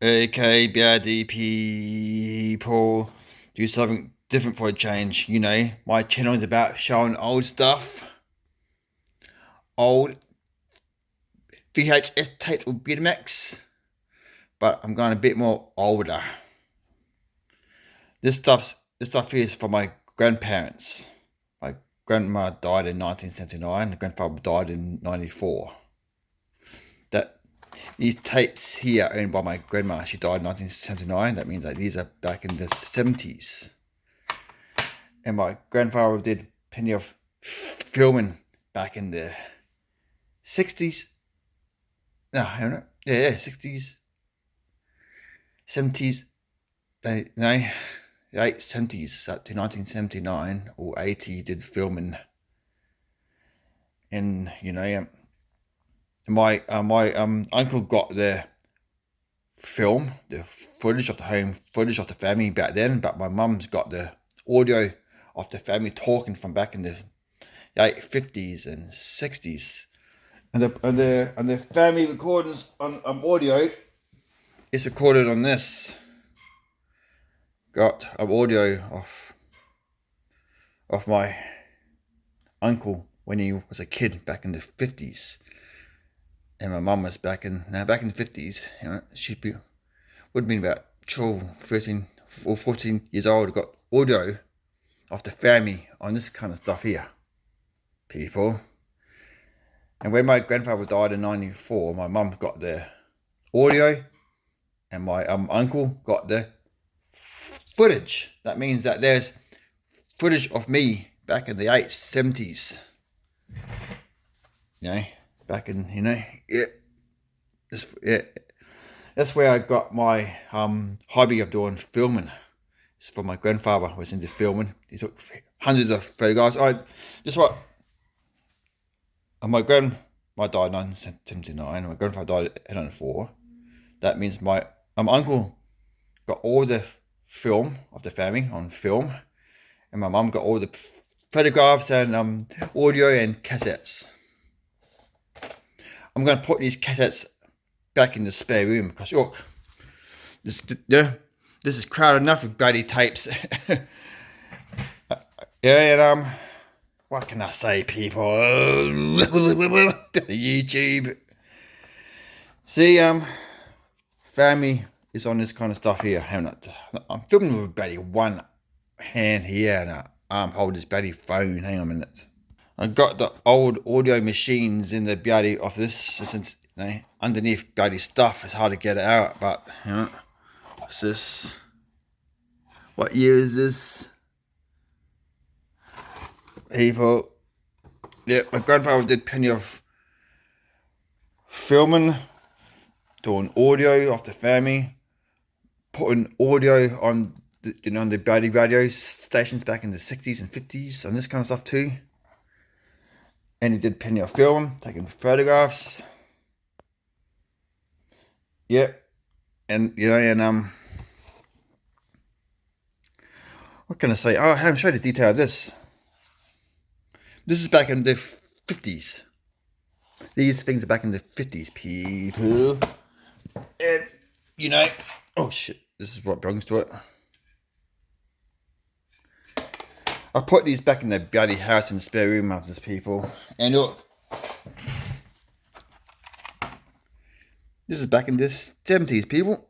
Okay, BRD people, do something different for a change. You know, my channel is about showing old stuff, old VHS tapes with Betamax, but I'm going a bit more older. This stuff here is for my grandparents. My grandma died in 1979. My grandfather died in 94. These tapes here are owned by my grandma. She died in 1979. That means that these are back in the 70s. And my grandfather did plenty of filming back in the 60s. No, I don't know. Yeah, 60s, 70s. No, the late 70s up to 1979 or 80 did filming. And, you know, my uncle got the film, the footage of the home footage of the family back then, but my mum's got the audio of the family talking from back in the late 50s and 60s, and the family recordings on audio is recorded on this. Got an audio of my uncle when he was a kid back in the 50s. And my mum was back in the 50s. You know, would have been about 12, 13 or 14 years old. Got audio of the family on this kind of stuff here, people. And when my grandfather died in 94, my mum got the audio, and my uncle got the footage. That means that there's footage of me back in the 70s. You know. Back in, you know, that's where I got my hobby of doing filming. It's from my grandfather who was into filming. He took hundreds of photographs. My grandma died in 1979. My grandfather died in 1994. That means my uncle got all the film of the family on film, and my mum got all the photographs and audio and cassettes. I'm going to put these cassettes back in the spare room because look, this is crowded enough with bloody tapes. Yeah, and what can I say, people? YouTube. See, family is on this kind of stuff here. I'm filming with bloody one hand here and I'm holding this bloody phone. Hang on a minute. I got the old audio machines in the bloody of this, since you know, underneath bloody stuff. It's hard to get it out, but you know, what's this? What year is this? People, yeah, my grandfather did plenty of filming, doing audio of the family, putting audio on on the bloody radio stations back in the 60s and 50s and this kind of stuff too. And he did plenty of film, taking photographs. Yep. And, you know, and, what can I say? Oh, I haven't showed the detail of this. This is back in the 50s. These things are back in the 50s, people. And, you know, oh shit, this is what belongs to it. I put these back in the bloody house in the spare room of this, people. And look, this is back in the 70s, people.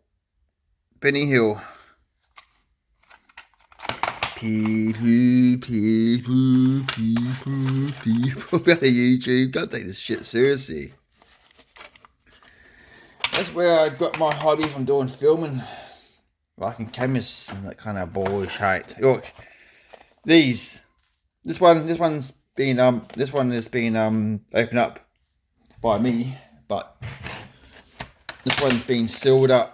Benny Hill. People. Bloody YouTube, don't take this shit seriously. That's where I got my hobby from doing filming. Liking cameras and that kind of bullshit. Look. This one has been opened up by me, but this one's been sealed. And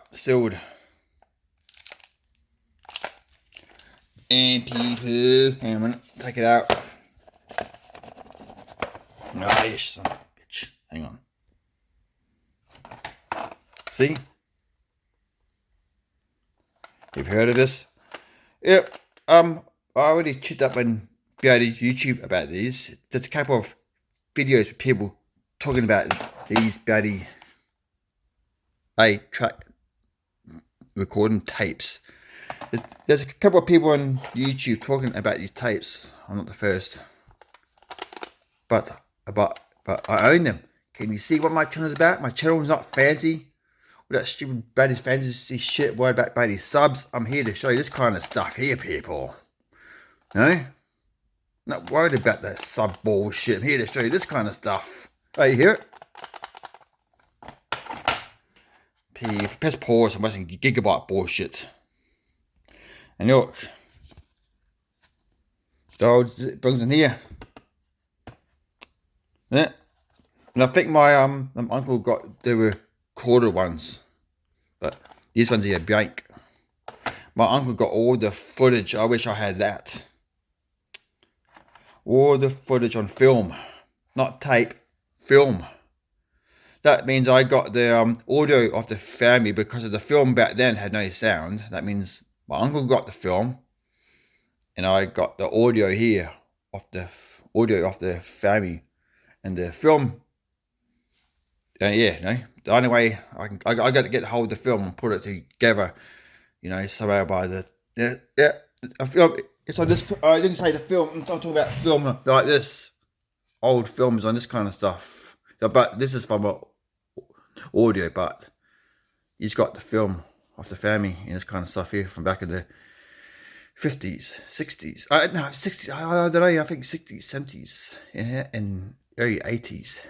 people, hang on a minute, take it out. Ah, yes, son of a bitch. Hang on. See? You've heard of this? Yep. I already checked up on YouTube about these. There's a couple of videos with people talking about these bloody track recording tapes. There's a couple of people on YouTube talking about these tapes. I'm not the first, but I own them. Can you see what my channel's about? My channel is not fancy. All that stupid baddies fantasy shit. Worried about baddies subs. I'm here to show you this kind of stuff here, people. No, not worried about that sub bullshit. I'm here to show you this kind of stuff. Oh, you hear it? Press pause and wasting gigabyte bullshit. And look, the old brings in here. Yeah. And I think my uncle got the recorded ones, but these ones here are blank. My uncle got all the footage. I wish I had that. All the footage on film, not tape, film. That means I got the audio of the family, because of the film back then had no sound. That means my uncle got the film, and I got the audio here of the audio of the family, and the film. Yeah, no. The only way I got to get hold of the film and put it together, you know, somehow by the a film. It's on this. I didn't say the film. I'm talking about film like this. Old films on this kind of stuff. But this is from audio, but he's got the film of the family and this kind of stuff here from back in the 50s, 60s. No, 60s. I don't know. I think 60s, 70s, yeah, and early 80s.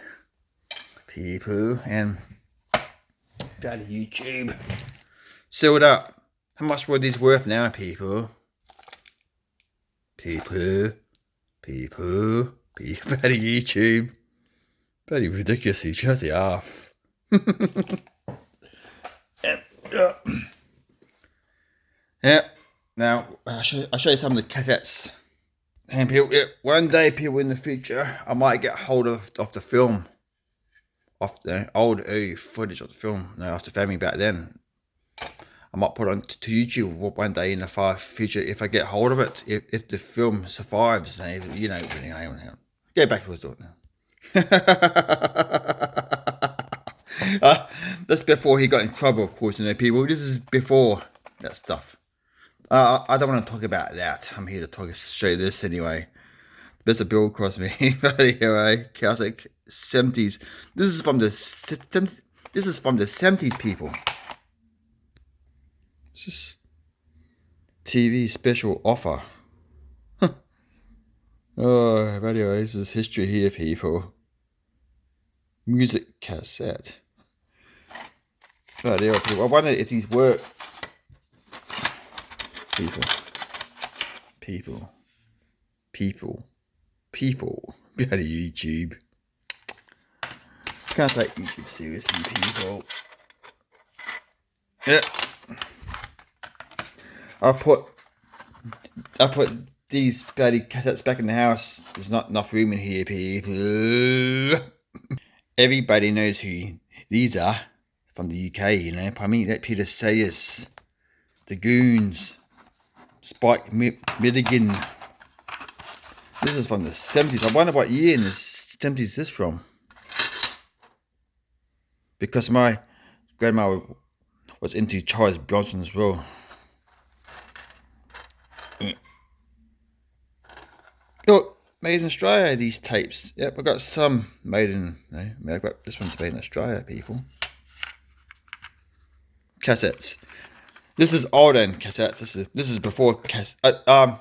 People, and out of YouTube. Sealed up. How much were these worth now, people? People out of YouTube. Bloody ridiculous, you shut it off. Yeah, now I'll show you some of the cassettes. And people, one day, people in the future, I might get hold of the film, of the old early footage of the film, of the family back then. I might put it on to YouTube one day in the far future if I get hold of it. If the film survives, you know, get back to what I was doing now. That's before he got in trouble, of course, you know, people. This is before that stuff. I don't want to talk about that. I'm here to show you this anyway. There's a bill across me. But anyway, classic 70s. This is from the 70s, people. This is TV special offer. Oh, but anyway, this is history here, people. Music cassette. But anyway, people, I wonder if these work. People. Bloody YouTube. Can't take YouTube seriously, people. Yeah. I put these bloody cassettes back in the house. There's not enough room in here, people. Everybody knows who these are from the UK, you know. I mean, that Peter Sayers, the Goons, Spike Milligan. This is from the 70s. I wonder what year in the 70s this is from. Because my grandma was into Charles Bronson as well. Look, made in Australia, these tapes. Yep, I got some made in America. This one's made in Australia, people. Cassettes. This is older than cassettes. This is before cassettes.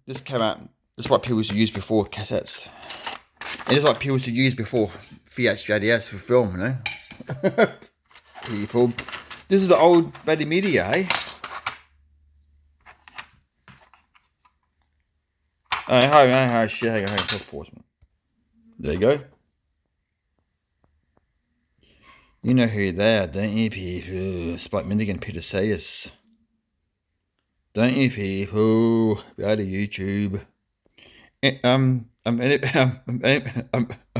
This came out. This is what people used to use before cassettes. And this is what people used to use before VHS for film, you know. People. This is the old bloody media, eh? Hang on, pause. There you go. You know who they are, don't you, people? Spike Milligan, Peter Sayers. Don't you, people? Go to YouTube.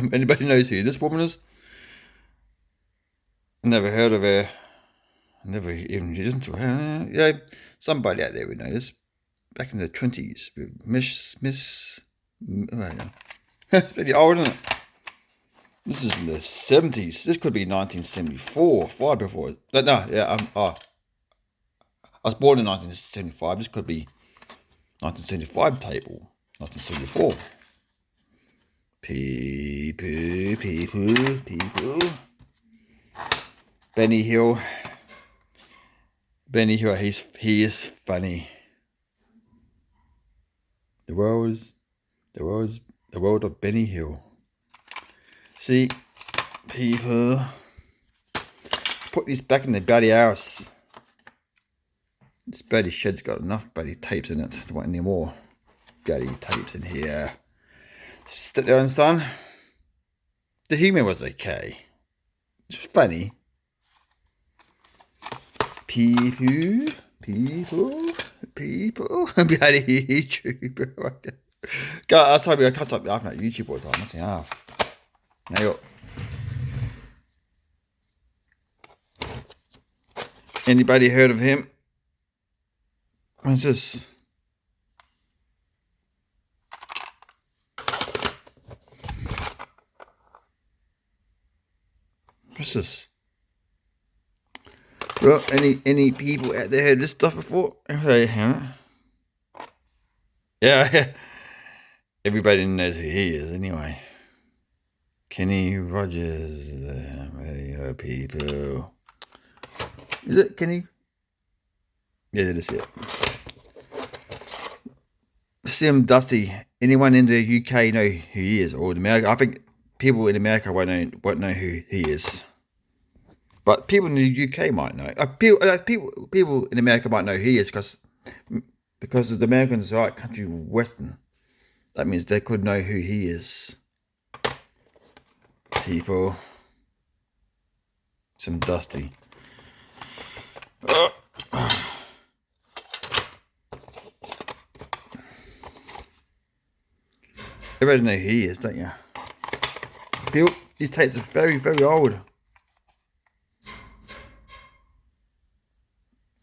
Anybody knows who this woman is? Never heard of her. Never even listened to her. Yeah, somebody out there would know this. Back in the 20s, Miss. It's pretty old, isn't it? This is in the 70s. This could be 1974, far before. No, yeah. I was born in 1975. This could be 1975 tape or 1974. People. Benny Hill. He is funny. The world of Benny Hill. See, people, put these back in the bloody house. This bloody shed's got enough bloody tapes in it. There won't any more bloody tapes in here. Stick there on, son. The humour was okay. It was funny. People. Bloody YouTube. God, I was hoping I can't stop laughing at YouTube all the time. That's enough. Now you're. Anybody heard of him? What's this? What's this? Well, any people out there heard this stuff before? Yeah. Everybody knows who he is anyway. Kenny Rogers, radio people. Is it Kenny? Yeah, that's it. Sim Dusty. Anyone in the UK know who he is, or in America? I think people in America won't know who he is, but people in the UK might know. People in America might know who he is because the Americans are country western. That means they could know who he is. People. Some Dusty. Everybody know who he is, don't you? People, these tapes are very, very old.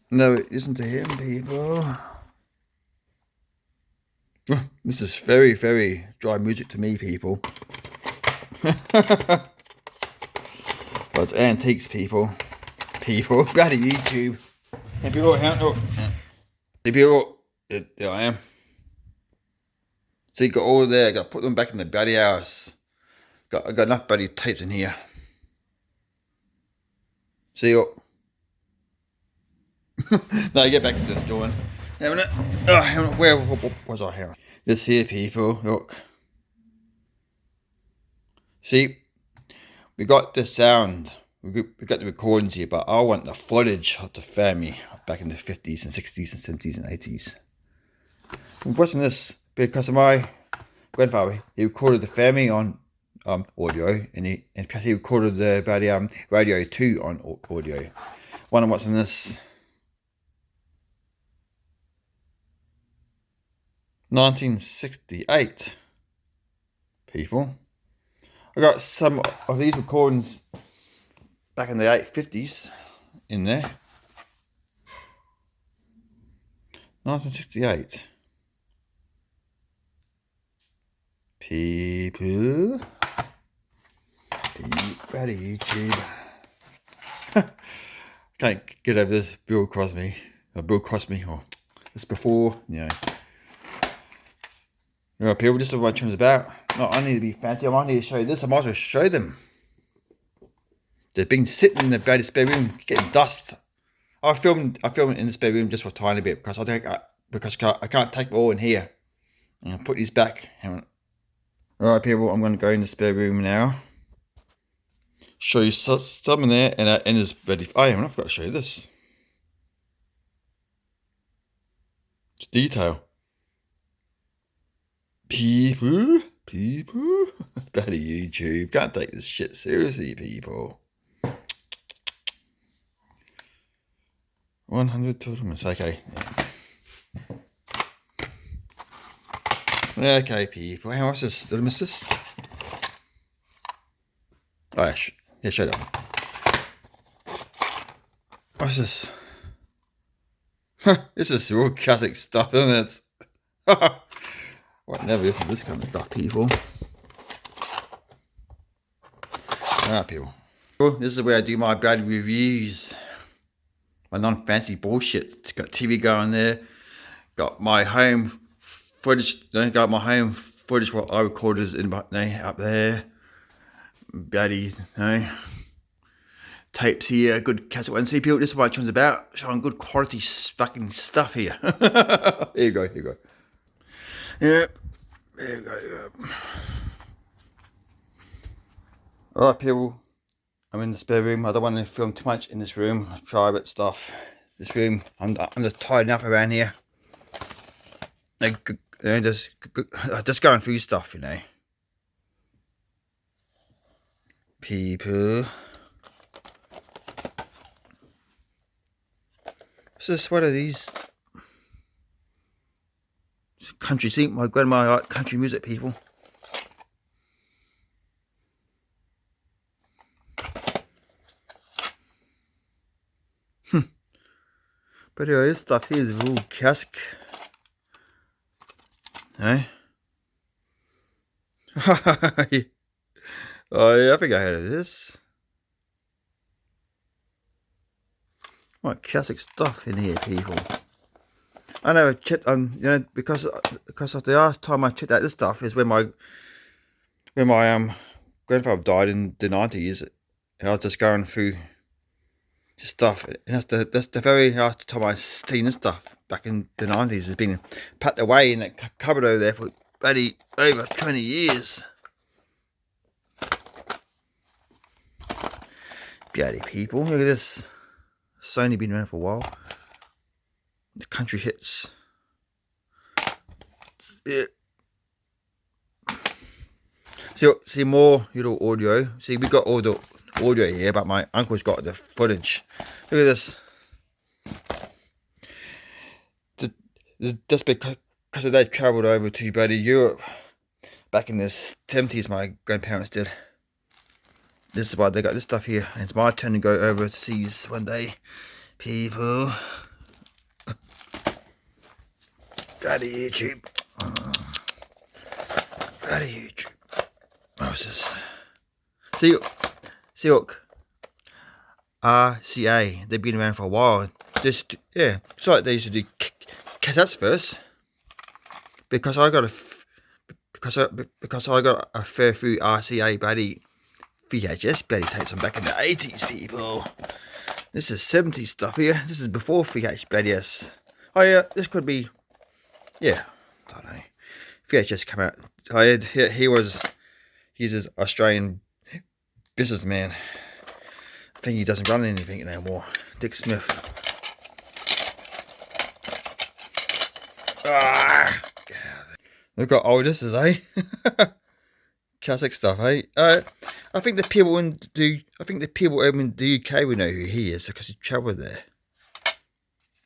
No, listen to him, people. This is very, very dry music to me, people. But it's antiques, people. Bloody YouTube. And people, there I am. So you got all there. I got to put them back in the bloody house. I got enough bloody tapes in here. See you. Now get back to the doing. Where was I here? This here, people. Look. See, we got the sound. We got the recordings here, but I want the footage of the family back in the 50s and 60s and 70s and 80s. I'm watching this because my grandfather, he recorded the family on audio, and plus he recorded the radio 2 on audio. When I'm watching this, 1968, people. I got some of these recordings back in the 50s in there. 1968. People. Bloody YouTube. Can't get over this Bill Cosby. Or this before, you know, people, this is what it's about. Not only to be fancy, I might need to show you this. I might as well show them. They've been sitting in the bloody spare room getting dust. I filmed in the spare room just for a tiny bit because I can't take it all in here. I'm gonna put these back. Alright, people, I'm gonna go in the spare room now. Show you some in there, and it's ready. I forgot to show you this. It's detail. People. Bloody YouTube. Can't take this shit seriously, people. 100 tournaments. Okay. Okay, people. How was this? Did I miss this? Oh, yeah, show that one. What's this? This is real classic stuff, isn't it? Well, I never listen to this kind of stuff, people. Alright, people. This is where I do my bad reviews. My non-fancy bullshit. It's got TV going there. Got my home footage. Got my home footage what I recorded in up there. Bloody, tapes here. Good cassette one. See, people, this is what it's about. Showing good quality fucking stuff here. Here you go. Here you go. Yeah. There you go. Alright, people. I'm in the spare room. I don't want to film too much in this room. Private stuff. This room, I'm just tidying up around here. Just going through stuff, you know. People. What's this? What are these? Country. See, my grandma liked country music, people. But anyway, this stuff here is real classic. Eh? Oh yeah, I think I heard of this. What classic stuff in here, people. I never checked on, you know, because of the last time I checked out this stuff is when my grandfather died in the 90s, and I was just going through stuff, and that's the very last time I seen this stuff back in the 90s. It's been packed away in that cupboard over there for bloody over 20 years. Bloody people, look at this. It's only been around for a while. The country hits. Yeah. See more little audio. See, we got all the audio here, but my uncle's got the footage. Look at this. Just because they travelled over to bloody Europe back in the 70s, my grandparents did. This is why they got this stuff here. And it's my turn to go overseas one day, people. Bloody YouTube. Bloody YouTube. What's this? See, look. RCA. They've been around for a while. Just, yeah. It's like they used to do cassettes first. Because I got a fair few RCA bloody VHS bloody tapes from back in the 80s, people. This is 70s stuff here. This is before VHS. Oh yeah, this could be, yeah, I don't know. VHS come out. He's an Australian businessman. I think he doesn't run anything anymore. Dick Smith. Look how old this is, eh? Classic stuff, eh? I think the people over in the UK will know who he is because he travelled there.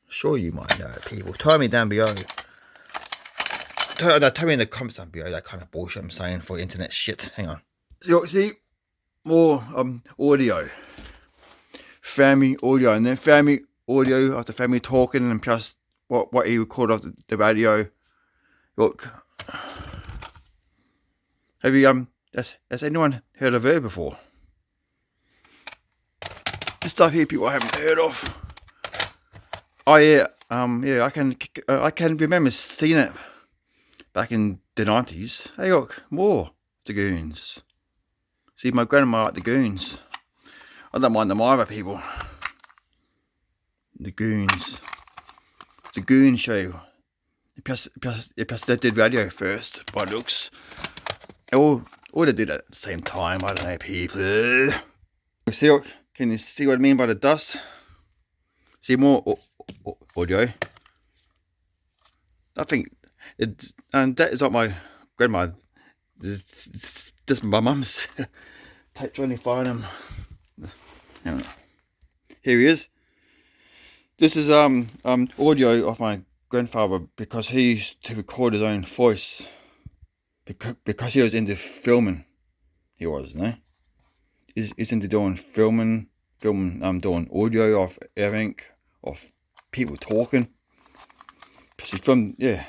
Sure, you might know it, people. Tell me down below. Tell me in the comments down below that kind of bullshit I'm saying for internet shit. Hang on. See more audio. Family audio, and then family audio of the family talking, and plus what he recorded off the radio. Look. Have you has anyone heard of her before? This stuff here, people I haven't heard of. Oh yeah, yeah, I can remember seeing it back in the 90s. Hey look, more the Goons. See, my grandma liked the Goons. I don't mind them either, people. The Goons. The Goon Show. Plus they did radio first, by looks. All they did at the same time, I don't know, people. See, can you see what I mean by the dust? See more audio. I think and that is not my grandma. This is my mum's tape, trying to find him. Here he is. This is audio of my grandfather because he used to record his own voice. Because he was into filming, he was, no? He's into doing filming, doing audio of everything, of people talking. Because he filmed, yeah.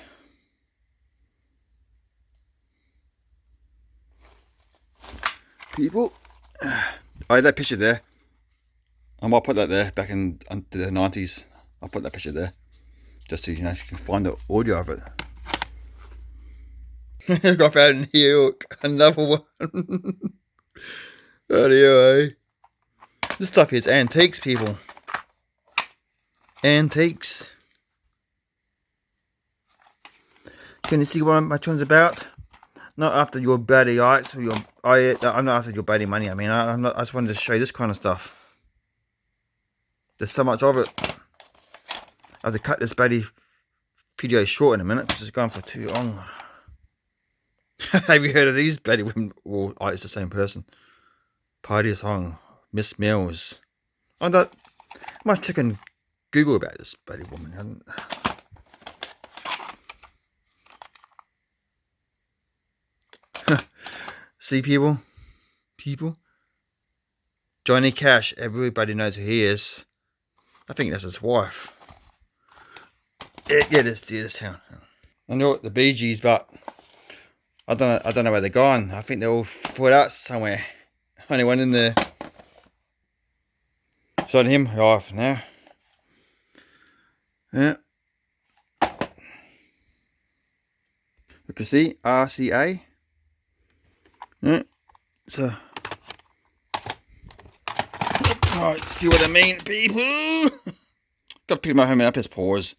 People, Oh, that picture there. I might put that there back in the 90s. I'll put that picture there. Just so you know, you can find the audio of it. I found in here, another one. Anyway. This stuff here is antiques, people. Antiques. Can you see what my channel's about? Not after your baddie ikes or your... I'm not after your baddie money. I mean, I just wanted to show you this kind of stuff. There's so much of it. I have to cut this baddie video short in a minute because it's gone for too long. Have you heard of these baddie women? Well, it's the same person. Party song. Miss Mills. I must check and Google about this baddie woman. See, people? Johnny Cash, everybody knows who he is. I think that's his wife. Yeah, this town. I know the Bee Gees, but I don't know where they're gone. I think they're all put out somewhere. Only one in there. It's on him off now. Yeah. You can see RCA. Yeah. So, right, see what I mean, people? Got to pick my home up his paws.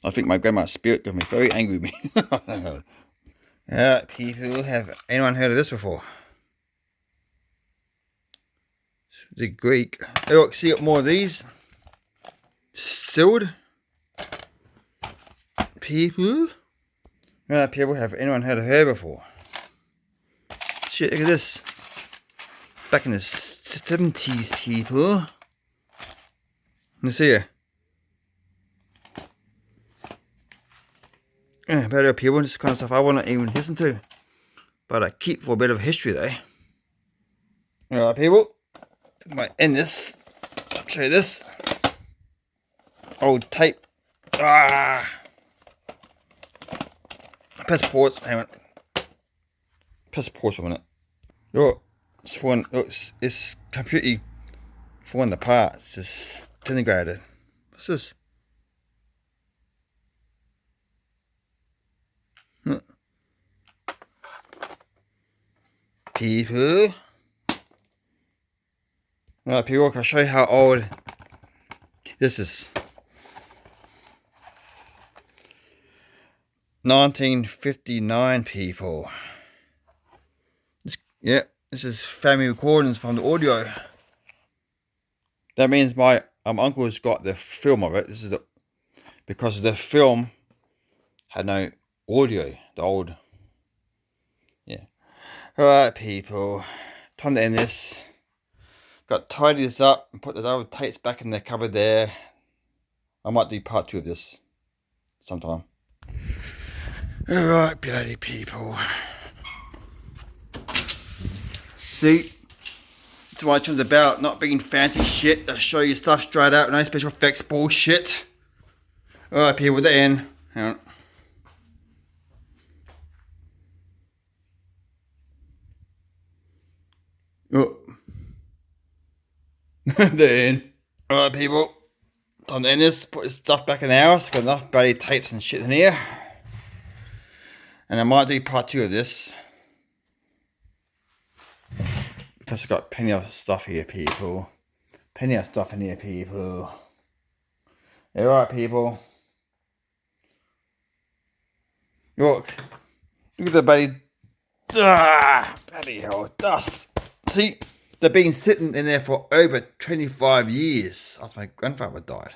I think my grandma's spirit got me very angry with me. Yeah, people, have anyone heard of this before? The Greek. Oh, look, see more of these. Sealed. People. Yeah, people, have anyone heard of her before? Shit, look at this. Back in the 70s, people. Let's see here. Yeah, better people, this kind of stuff I won't even listen to. But I keep for a bit of history, though. Alright, people. I might end this. I'll show you this. Old tape. Press pause. Hang on. Press pause for a minute. Look, it's falling. Look, it's completely falling apart. It's just disintegrated. What's this? People. Alright, people, I'll show you how old this is. 1959, people. This is family recordings from the audio. That means my uncle's got the film of it. This is because the film had no audio. The old. Yeah. Alright, people. Time to end this. Got to tidy this up and put those other tapes back in the cupboard there. I might do part 2 of this sometime. Alright, bloody people. See, that's what it's about, not being fancy shit. I show you stuff straight out, no special effects bullshit. Alright, people, with the end. Hang on. Oh. The end. Alright, people. Time to end this. Put this stuff back in the house. Got enough bloody tapes and shit in here. And I might do part 2 of this. Because I've got plenty of stuff here, people. Plenty of stuff in here, people. Alright, people. Look at the bloody... bloody hell, dust. See, they've been sitting in there for over 25 years after my grandfather died.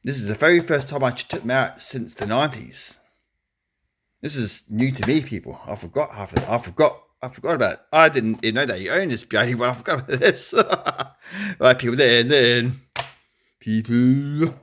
This is the very first time I took them out since the 90s. This is new to me, people. I forgot half of it. I forgot about it. I didn't even know that you own this beauty, but I forgot about this. Right, people, then. People.